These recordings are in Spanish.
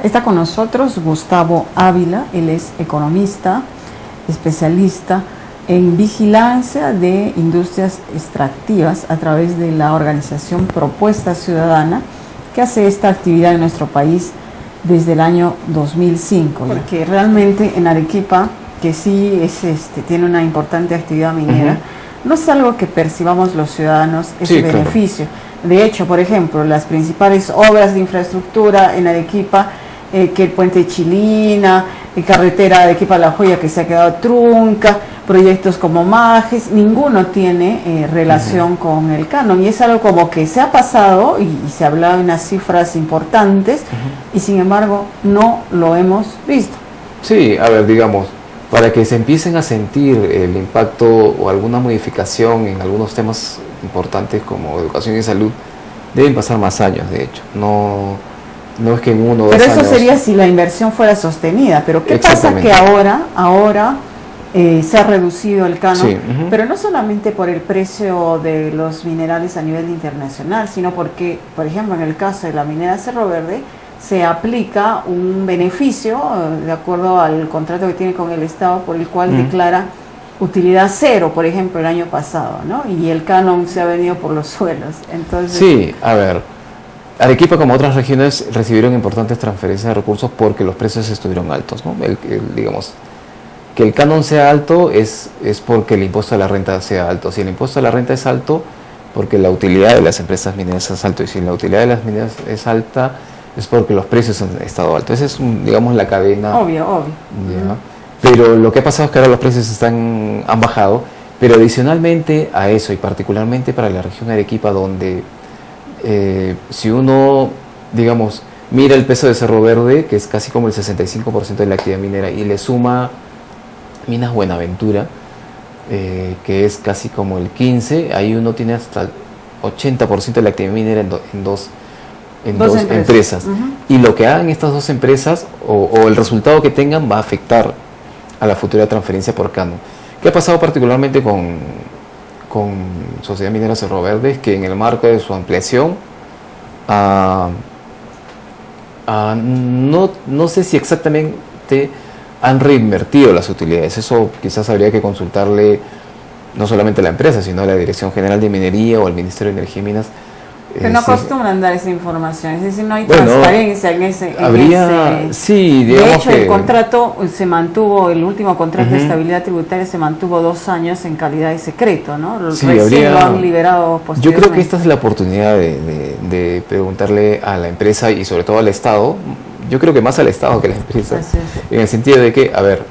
Está con nosotros Gustavo Ávila, él es economista, especialista en vigilancia de industrias extractivas a través de la organización Propuesta Ciudadana, que hace esta actividad en nuestro país desde el año 2005, porque realmente en Arequipa, que sí tiene una importante actividad minera, no es algo que percibamos los ciudadanos ese beneficio. Claro. De hecho, por ejemplo, las principales obras de infraestructura en Arequipa, que el puente Chilina, carretera de Arequipa a La Joya que se ha quedado trunca, proyectos como Majes, ninguno tiene relación con el canon, y es algo como que se ha pasado y se ha hablado de unas cifras importantes y sin embargo no lo hemos visto. Sí, a ver, digamos, para que se empiecen a sentir el impacto o alguna modificación en algunos temas importantes como educación y salud, deben pasar más años, de hecho. No es que en 1 o 2 años... Pero eso sería si la inversión fuera sostenida. Pero ¿qué pasa que ahora se ha reducido el canon? Pero no solamente por el precio de los minerales a nivel internacional, sino porque, por ejemplo, en el caso de la minera Cerro Verde, se aplica un beneficio de acuerdo al contrato que tiene con el Estado, por el cual declara utilidad cero, por ejemplo, el año pasado, ¿no? Y el canon se ha venido por los suelos. Entonces, sí, a ver, Arequipa, como otras regiones, recibieron importantes transferencias de recursos porque los precios estuvieron altos, ¿no? Digamos, que el canon sea alto es porque el impuesto a la renta sea alto. Si el impuesto a la renta es alto, porque la utilidad de las empresas mineras es alto. Y si la utilidad de las mineras es alta, es porque los precios han estado altos. Esa es, digamos, la cadena. Obvio. ¿Ya? Pero lo que ha pasado es que ahora los precios han bajado. Pero adicionalmente a eso, y particularmente para la región de Arequipa, donde si uno, digamos, mira el peso de Cerro Verde, que es casi como el 65% de la actividad minera, y le suma Minas Buenaventura, que es casi como el 15%, ahí uno tiene hasta el 80% de la actividad minera en dos empresas. Y lo que hagan estas dos empresas, o el resultado que tengan, va a afectar a la futura transferencia por canon. ¿Qué ha pasado particularmente con Sociedad Minera Cerro Verde? Es que en el marco de su ampliación, no sé si exactamente han reinvertido las utilidades. Eso quizás habría que consultarle no solamente a la empresa, sino a la Dirección General de Minería o al Ministerio de Energía y Minas. Pero no acostumbran dar esa información, es decir, no hay transparencia en ese... Sí, digamos. De hecho, el contrato se mantuvo, el último contrato de estabilidad tributaria se mantuvo 2 años en calidad de secreto, ¿no? Recién lo han liberado posteriormente. Yo creo que esta es la oportunidad de preguntarle a la empresa y sobre todo al Estado. Yo creo que más al Estado que a la empresa. En el sentido de que, a ver,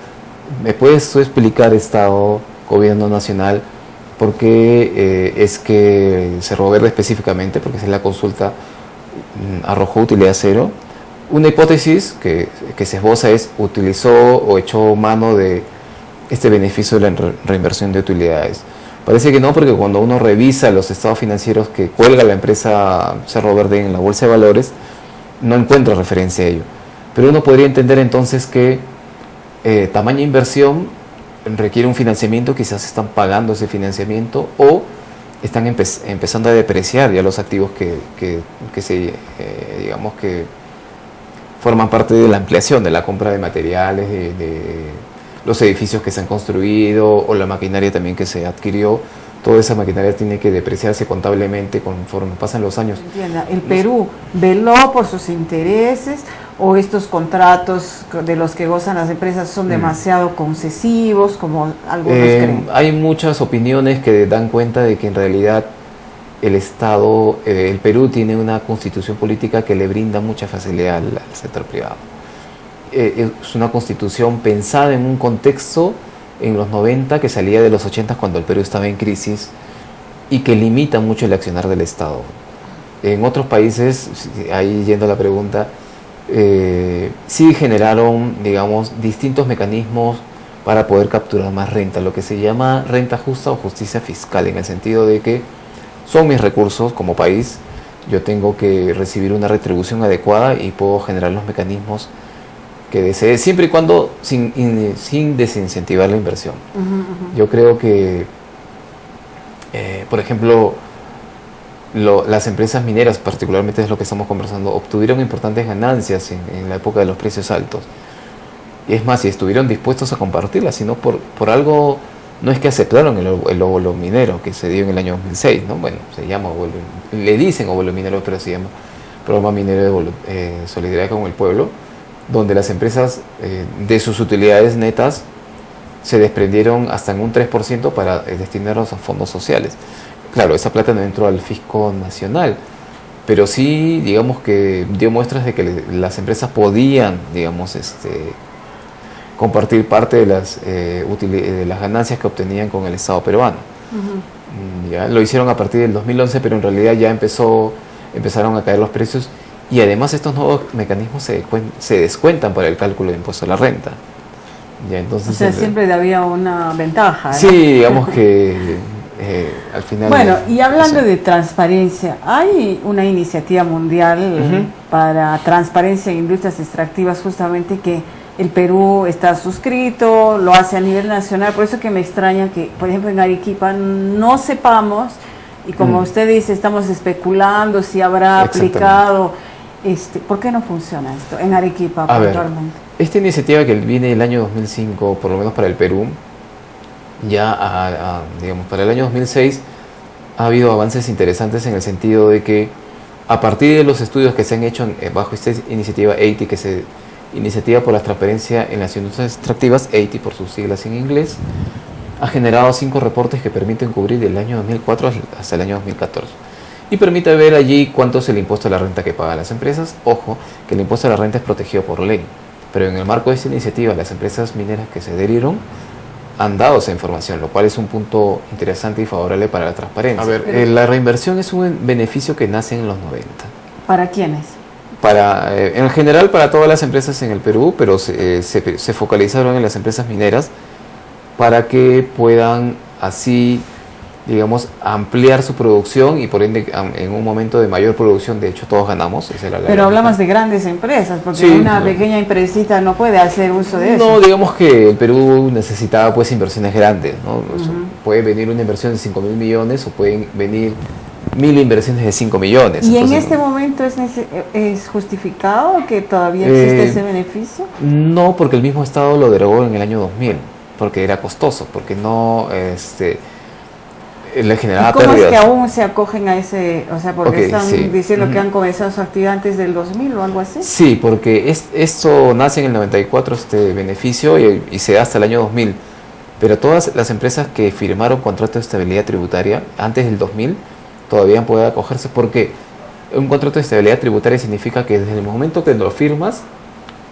¿me puedes tú explicar, Estado, Gobierno Nacional, por qué es que Cerro Verde específicamente, porque es la consulta, arrojó utilidad cero? Una hipótesis que se esboza es: utilizó o echó mano de este beneficio de la reinversión de utilidades. Parece que no, porque cuando uno revisa los estados financieros que cuelga la empresa Cerro Verde en la Bolsa de Valores, no encuentra referencia a ello. Pero uno podría entender entonces que tamaña inversión requiere un financiamiento, quizás están pagando ese financiamiento o están empezando a depreciar ya los activos que digamos que forman parte de la ampliación, de la compra de materiales, de los edificios que se han construido o la maquinaria también que se adquirió. Toda esa maquinaria tiene que depreciarse contablemente conforme pasan los años. Entienda, ¿el Perú veló por sus intereses o estos contratos de los que gozan las empresas son demasiado concesivos, como algunos creen? Hay muchas opiniones que dan cuenta de que en realidad el Estado, el Perú tiene una constitución política que le brinda mucha facilidad al sector privado. Es una constitución pensada en un contexto en los 90 que salía de los 80 cuando el Perú estaba en crisis y que limita mucho el accionar del Estado. En otros países, ahí yendo a la pregunta, sí generaron, digamos, distintos mecanismos para poder capturar más renta, lo que se llama renta justa o justicia fiscal, en el sentido de que son mis recursos como país, yo tengo que recibir una retribución adecuada y puedo generar los mecanismos que desee, siempre y cuando sin desincentivar la inversión. Yo creo que, por ejemplo, las empresas mineras, particularmente es lo que estamos conversando, obtuvieron importantes ganancias en la época de los precios altos. Y es más, si estuvieron dispuestos a compartirlas, sino por algo, no es que aceptaron el óvulo minero que se dio en el año 2006, ¿no? Bueno, se llama le dicen óvulo minero, pero se llama Programa Minero de Solidaridad con el Pueblo, donde las empresas de sus utilidades netas se desprendieron hasta en un 3% para destinarlos a fondos sociales. Claro, esa plata no entró al fisco nacional, pero sí, digamos que dio muestras de que las empresas podían, digamos, compartir parte de las ganancias que obtenían con el Estado peruano. Ya lo hicieron a partir del 2011, pero en realidad ya empezaron a caer los precios, y además estos nuevos mecanismos se descuentan para el cálculo de impuesto a la renta. Ya, entonces, o sea, siempre había una ventaja, ¿no? Sí, digamos que al final... Bueno, y hablando de transparencia, hay una iniciativa mundial para transparencia en industrias extractivas, justamente, que el Perú está suscrito, lo hace a nivel nacional, por eso que me extraña que, por ejemplo, en Arequipa no sepamos, y como usted dice, estamos especulando si habrá aplicado, ¿por qué no funciona esto en Arequipa actualmente? Esta iniciativa que viene del año 2005, por lo menos para el Perú, ya digamos, para el año 2006 ha habido avances interesantes en el sentido de que a partir de los estudios que se han hecho bajo esta iniciativa EITI, Iniciativa por la Transparencia en las Industrias Extractivas, EITI por sus siglas en inglés, ha generado 5 reportes que permiten cubrir del año 2004 hasta el año 2014 y permite ver allí cuánto es el impuesto a la renta que pagan las empresas. Ojo, que el impuesto a la renta es protegido por ley, pero en el marco de esta iniciativa las empresas mineras que se adherieron han dado esa información, lo cual es un punto interesante y favorable para la transparencia. A ver, la reinversión es un beneficio que nace en los 90. ¿Para quiénes? En general para todas las empresas en el Perú, pero se focalizaron en las empresas mineras para que puedan así, digamos, ampliar su producción y por ende en un momento de mayor producción, de hecho todos ganamos. Pero hablamos de grandes empresas, porque una pequeña empresita no puede hacer uso de eso. No, digamos que el Perú necesitaba pues inversiones grandes, ¿no? Puede venir una inversión de 5.000 millones o pueden venir 1.000 inversiones de 5 millones. ¿Y entonces, en este momento es justificado que todavía existe ese beneficio? No, porque el mismo Estado lo derogó en el año 2000, porque era costoso, porque no le generaba pérdidas. ¿Cómo es que aún se acogen a ese, o sea, porque están diciendo que han comenzado su actividad antes del 2000 o algo así? Sí, porque esto nace en el 94, este beneficio, y se da hasta el año 2000, pero todas las empresas que firmaron contrato de estabilidad tributaria antes del 2000 todavía pueden acogerse, porque un contrato de estabilidad tributaria significa que desde el momento que lo firmas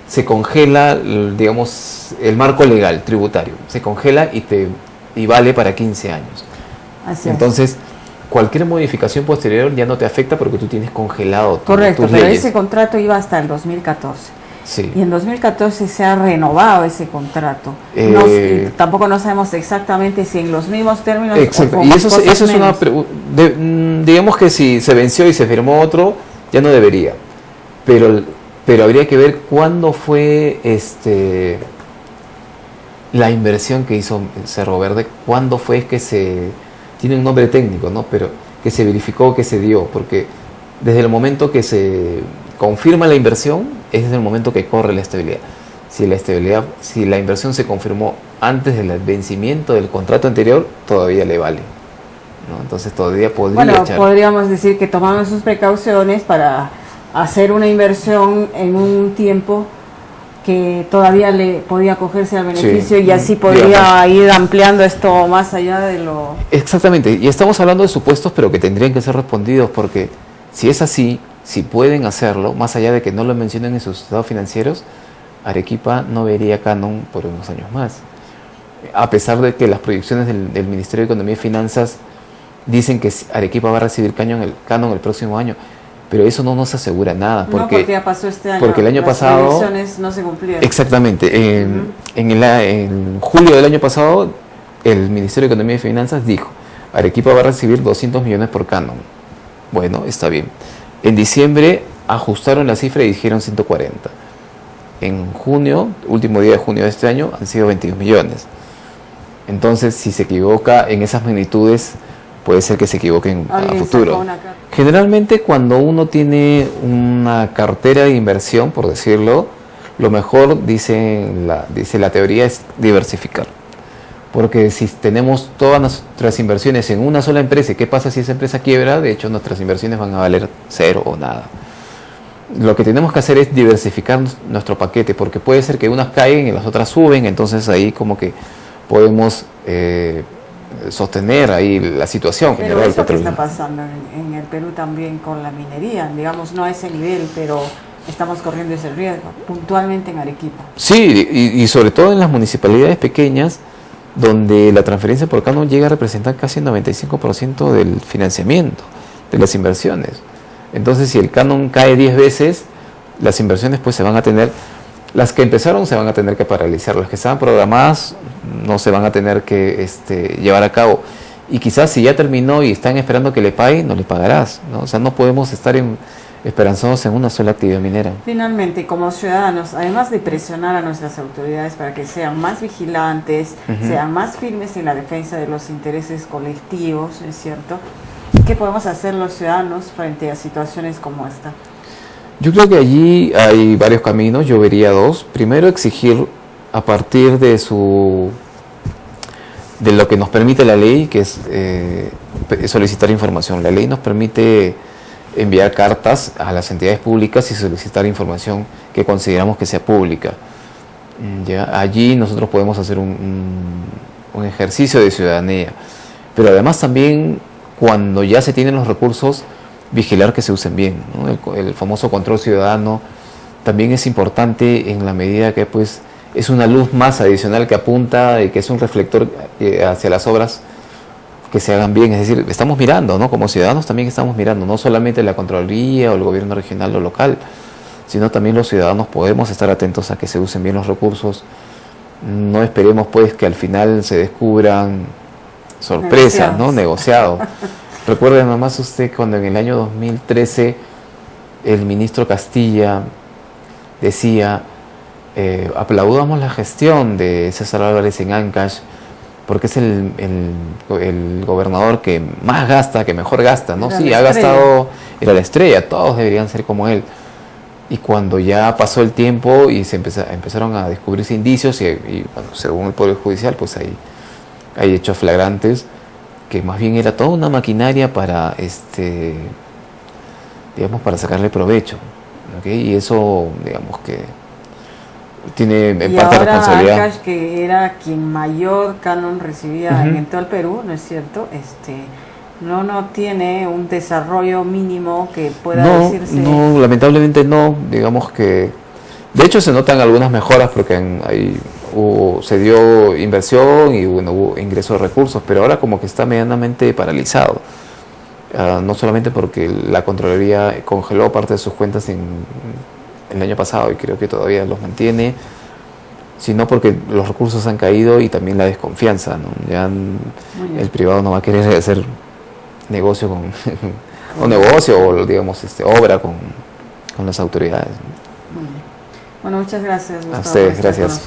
se congela, digamos, el marco legal tributario, se congela y vale para 15 años. Así Entonces, cualquier modificación posterior ya no te afecta porque tú tienes congelado Correcto, tus pero leyes. ese contrato iba hasta el 2014. Sí. Y en 2014 se ha renovado ese contrato. Tampoco no sabemos exactamente si en los mismos términos. Exacto. Y eso es una digamos que si se venció y se firmó otro, ya no debería. Pero habría que ver cuándo fue la inversión que hizo Cerro Verde, cuándo fue que tiene un nombre técnico, ¿no? Pero que se verificó, que se dio, porque desde el momento que se confirma la inversión, es desde el momento que corre la estabilidad. Si la inversión se confirmó antes del vencimiento del contrato anterior, todavía le vale, ¿no? Entonces todavía podría echar. Podríamos decir que tomamos sus precauciones para hacer una inversión en un tiempo que todavía le podía acogerse al beneficio, y así podría ir ampliando esto más allá de lo... Exactamente, y estamos hablando de supuestos, pero que tendrían que ser respondidos, porque si es así, si pueden hacerlo, más allá de que no lo mencionen en sus estados financieros, Arequipa no vería canon por unos años más. A pesar de que las proyecciones del Ministerio de Economía y Finanzas dicen que Arequipa va a recibir canon el próximo año, pero eso no nos asegura nada. Porque ya pasó este año. Porque el año pasado... Las proyecciones no se cumplieron. Exactamente. En julio del año pasado, el Ministerio de Economía y Finanzas dijo, Arequipa va a recibir 200 millones por canon. Bueno, está bien. En diciembre ajustaron la cifra y dijeron 140. En junio, último día de junio de este año, han sido 22 millones. Entonces, si se equivoca en esas magnitudes, puede ser que se equivoquen a ¿Alguien futuro. sacó una carta? Generalmente cuando uno tiene una cartera de inversión, por decirlo, lo mejor, dice la teoría, es diversificar. Porque si tenemos todas nuestras inversiones en una sola empresa, ¿qué pasa si esa empresa quiebra? De hecho, nuestras inversiones van a valer cero o nada. Lo que tenemos que hacer es diversificar nuestro paquete, porque puede ser que unas caigan y las otras suben, entonces ahí como que podemos sostener ahí la situación. Pero eso que está pasando en el Perú también con la minería, digamos, no a ese nivel, pero estamos corriendo ese riesgo, puntualmente en Arequipa. Sí, y sobre todo en las municipalidades pequeñas, donde la transferencia por canon llega a representar casi el 95% del financiamiento, de las inversiones. Entonces, si el canon cae 10 veces, las inversiones pues se van a tener, las que empezaron se van a tener que paralizar, las que estaban programadas no se van a tener que llevar a cabo. Y quizás si ya terminó y están esperando que le paguen, no le pagarás, ¿no? O sea, no podemos estar esperanzados en una sola actividad minera. Finalmente, como ciudadanos, además de presionar a nuestras autoridades para que sean más vigilantes, sean más firmes en la defensa de los intereses colectivos, ¿es cierto? ¿Qué podemos hacer los ciudadanos frente a situaciones como esta? Yo creo que allí hay varios caminos, yo vería dos. Primero, exigir a partir de lo que nos permite la ley, que es solicitar información. La ley nos permite enviar cartas a las entidades públicas y solicitar información que consideramos que sea pública. ¿Ya? Allí nosotros podemos hacer un ejercicio de ciudadanía, pero además también cuando ya se tienen los recursos, vigilar que se usen bien, ¿no? El famoso control ciudadano también es importante en la medida que pues es una luz más adicional que apunta y que es un reflector hacia las obras que se hagan bien. Es decir, estamos mirando, ¿no? Como ciudadanos también estamos mirando, no solamente la Contraloría o el gobierno regional o local, sino también los ciudadanos podemos estar atentos a que se usen bien los recursos. No esperemos pues que al final se descubran sorpresas, ¿no? Negociados. Recuerde nomás usted cuando en el año 2013 el ministro Castilla decía, aplaudamos la gestión de César Álvarez en Ancash, porque es el gobernador que más gasta, que mejor gasta, ¿no? Sí, ha gastado, era la estrella, todos deberían ser como él. Y cuando ya pasó el tiempo y se empezaron a descubrirse indicios y bueno, según el Poder Judicial, pues hay hechos flagrantes, que más bien era toda una maquinaria para, digamos, para sacarle provecho, ¿okay? Y eso, digamos que tiene en parte responsabilidad. Ancash, que era quien mayor canon recibía en todo el Perú, ¿no es cierto? No tiene un desarrollo mínimo que pueda decirse. No, lamentablemente no. Digamos que, de hecho, se notan algunas mejoras porque se dio inversión y bueno, hubo ingreso de recursos, pero ahora como que está medianamente paralizado. No solamente porque la Contraloría congeló parte de sus cuentas el año pasado y creo que todavía los mantiene, sino porque los recursos han caído y también la desconfianza, ¿no? Ya el privado no va a querer hacer negocio o negocio o digamos obra con las autoridades. Bueno, muchas gracias, Gustavo. A ustedes, gracias.